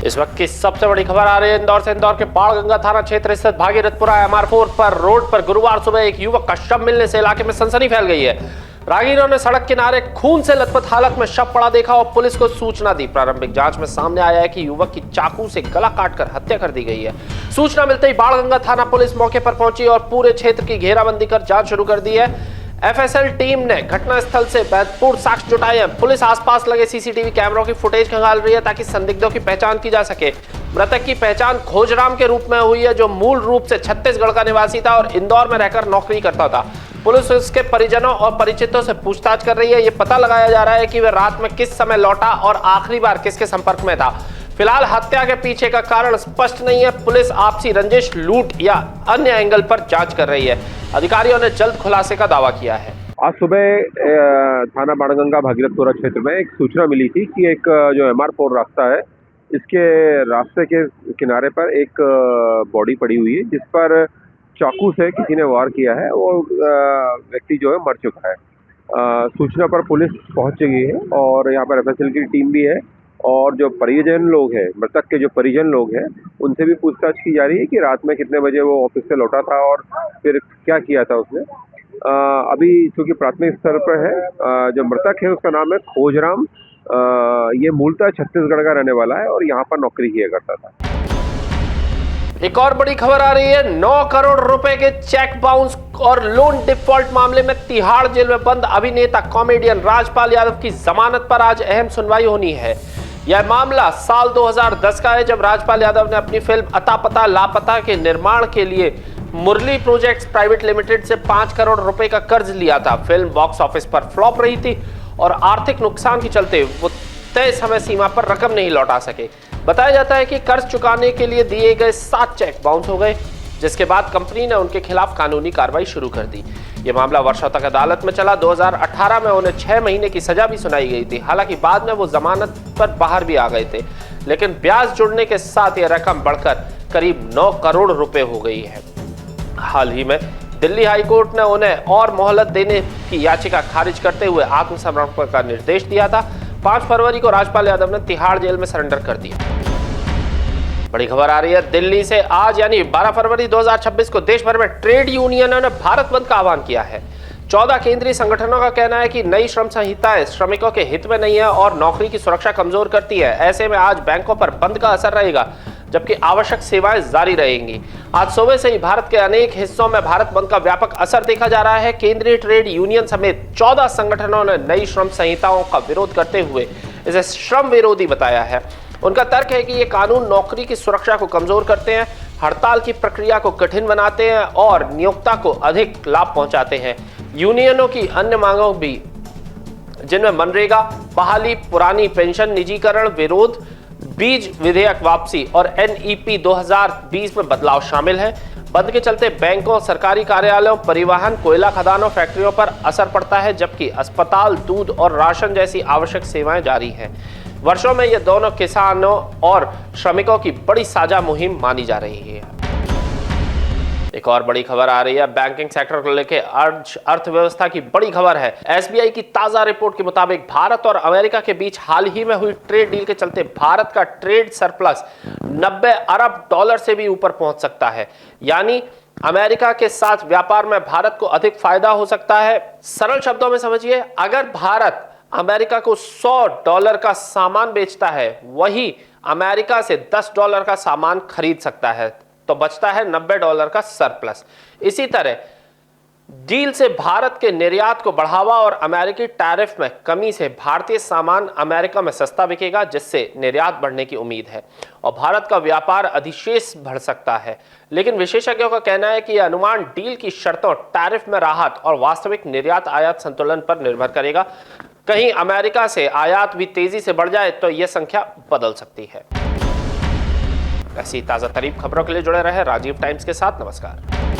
इस वक्त की सबसे बड़ी खबर आ रही है इंदौर से। इंदौर के बाणगंगा थाना क्षेत्र स्थित भागीरथपुरा MR4 पर रोड पर गुरुवार सुबह एक युवक का शव मिलने से इलाके में सनसनी फैल गई है। राहगीरों ने सड़क किनारे खून से लथपथ हालत में शव पड़ा देखा और पुलिस को सूचना दी। प्रारंभिक जांच में सामने आया है कि युवक की चाकू से गला काटकर हत्या कर दी गई है। सूचना मिलते ही बाणगंगा थाना पुलिस मौके पर पहुंची और पूरे क्षेत्र की घेराबंदी कर जांच शुरू कर दी है। FSL टीम ने घटनास्थल से महत्वपूर्ण साक्ष्य जुटाए हैं। पुलिस आसपास लगे CCTV कैमरों की फुटेज खंगाल रही है ताकि संदिग्धों की पहचान की जा सके। मृतक की पहचान खोजराम के रूप में हुई है, जो मूल रूप से छत्तीसगढ़ का निवासी था और इंदौर में रहकर नौकरी करता था। पुलिस उसके परिजनों और परिचितों से पूछताछ कर रही है। ये पता लगाया जा रहा है कि वह रात में किस समय लौटा और आखिरी बार किसके संपर्क में था। फिलहाल हत्या के पीछे का कारण स्पष्ट नहीं है। पुलिस आपसी रंजिश, लूट या अन्य एंगल पर जांच कर रही है। अधिकारियों ने जल्द खुलासे का दावा किया है। आज सुबह थाना बाणगंगा भागीरथपुरा क्षेत्र में एक सूचना मिली थी कि एक जो MR4 रास्ता है, इसके रास्ते के किनारे पर एक बॉडी पड़ी हुई है जिस पर चाकू से किसी ने वार किया है। वो व्यक्ति जो है मर चुका है। सूचना पर पुलिस पहुंच गई है और यहाँ पर FSL की टीम भी है और जो परिजन लोग हैं, मृतक के जो परिजन लोग हैं, उनसे भी पूछताछ की जा रही है कि रात में कितने बजे वो ऑफिस से लौटा था और फिर क्या किया था उसने। अभी चूंकि प्राथमिक स्तर पर है, जो मृतक है उसका नाम है खोजराम। ये मूलतः छत्तीसगढ़ का रहने वाला है और यहाँ पर नौकरी किया करता था। एक और बड़ी खबर आ रही है। 9 करोड़ रुपए के चेक बाउंस और लोन डिफॉल्ट मामले में तिहाड़ जेल में बंद अभिनेता कॉमेडियन राजपाल यादव की जमानत पर आज अहम सुनवाई होनी है। यह मामला साल 2010 का है, जब राजपाल यादव ने अपनी फिल्म अता पता लापता के निर्माण के लिए मुरली प्रोजेक्ट्स प्राइवेट लिमिटेड से 5 करोड़ रुपए का कर्ज लिया था। फिल्म बॉक्स ऑफिस पर फ्लॉप रही थी और आर्थिक नुकसान के चलते वो तय समय सीमा पर रकम नहीं लौटा सके। बताया जाता है कि कर्ज चुकाने के लिए दिए गए 7 चेक बाउंस हो गए, जिसके बाद कंपनी ने उनके खिलाफ कानूनी कार्रवाई शुरू कर दी। यह मामला वर्षों तक अदालत में चला। 2018 में उन्हें 6 महीने की सजा भी सुनाई गई थी। हालांकि बाद में वो जमानत पर बाहर भी आ गए थे, लेकिन ब्याज जुड़ने के साथ यह रकम बढ़कर करीब 9 करोड़ रुपए हो गई है। हाल ही में दिल्ली हाईकोर्ट ने उन्हें और मोहलत देने की याचिका खारिज करते हुए आत्मसमर्पण का निर्देश दिया था। 5 फरवरी को राजपाल यादव ने तिहाड़ जेल में सरेंडर कर दिया। बड़ी खबर आ रही है दिल्ली से। आज यानी 12 फरवरी 2026 को देश भर में ट्रेड यूनियनों ने भारत बंद का आह्वान किया है। 14 केंद्रीय संगठनों का कहना है कि नई श्रम संहिताएं श्रमिकों के हित में नहीं है और नौकरी की सुरक्षा कमजोर करती है। ऐसे में आज बैंकों पर बंद का असर रहेगा, जबकि आवश्यक सेवाएं जारी रहेंगी। आज सुबह से ही भारत के अनेक हिस्सों में भारत बंद का व्यापक असर देखा जा रहा है। केंद्रीय ट्रेड यूनियन समेत 14 संगठनों ने नई श्रम संहिताओं का विरोध करते हुए इसे श्रम विरोधी बताया है। उनका तर्क है कि ये कानून नौकरी की सुरक्षा को कमजोर करते हैं, हड़ताल की प्रक्रिया को कठिन बनाते हैं और नियोक्ता को अधिक लाभ पहुंचाते हैं। यूनियनों की अन्य मांगों भी, जिनमें मनरेगा बहाली, पुरानी पेंशन निजीकरण विरोध, बीज विधेयक वापसी और NEP 2020 में बदलाव शामिल है। बंद के चलते बैंकों, सरकारी कार्यालयों, परिवहन, कोयला खदानों, फैक्ट्रियों पर असर पड़ता है, जबकि अस्पताल, दूध और राशन जैसी आवश्यक सेवाएं जारी हैं। वर्षों में ये दोनों किसानों और श्रमिकों की बड़ी साझा मुहिम मानी जा रही है। एक और बड़ी खबर आ रही है बैंकिंग सेक्टर को लेकर। अर्थव्यवस्था की बड़ी खबर है। SBI की ताजा रिपोर्ट के मुताबिक भारत और अमेरिका के बीच हाल ही में हुई ट्रेड डील के चलते भारत का ट्रेड सरप्लस 90 अरब डॉलर से भी ऊपर पहुंच सकता है। यानी अमेरिका के साथ व्यापार में भारत को अधिक फायदा हो सकता है। सरल शब्दों में समझिए, अगर भारत अमेरिका को $100 का सामान बेचता है, वही अमेरिका से $10 का सामान खरीद सकता है, तो बचता है $90 का सरप्लस। इसी तरह डील से भारत के निर्यात को बढ़ावा और अमेरिकी टैरिफ में कमी से भारतीय सामान अमेरिका में सस्ता बिकेगा, जिससे निर्यात बढ़ने की उम्मीद है और भारत का व्यापार अधिशेष बढ़ सकता है। लेकिन विशेषज्ञों का कहना है कि यह अनुमान डील की शर्तों, टैरिफ में राहत और वास्तविक निर्यात आयात संतुलन पर निर्भर करेगा। कहीं अमेरिका से आयात भी तेजी से बढ़ जाए तो यह संख्या बदल सकती है। ऐसी ताजा तरीन खबरों के लिए जुड़े रहे राजीव टाइम्स के साथ। नमस्कार।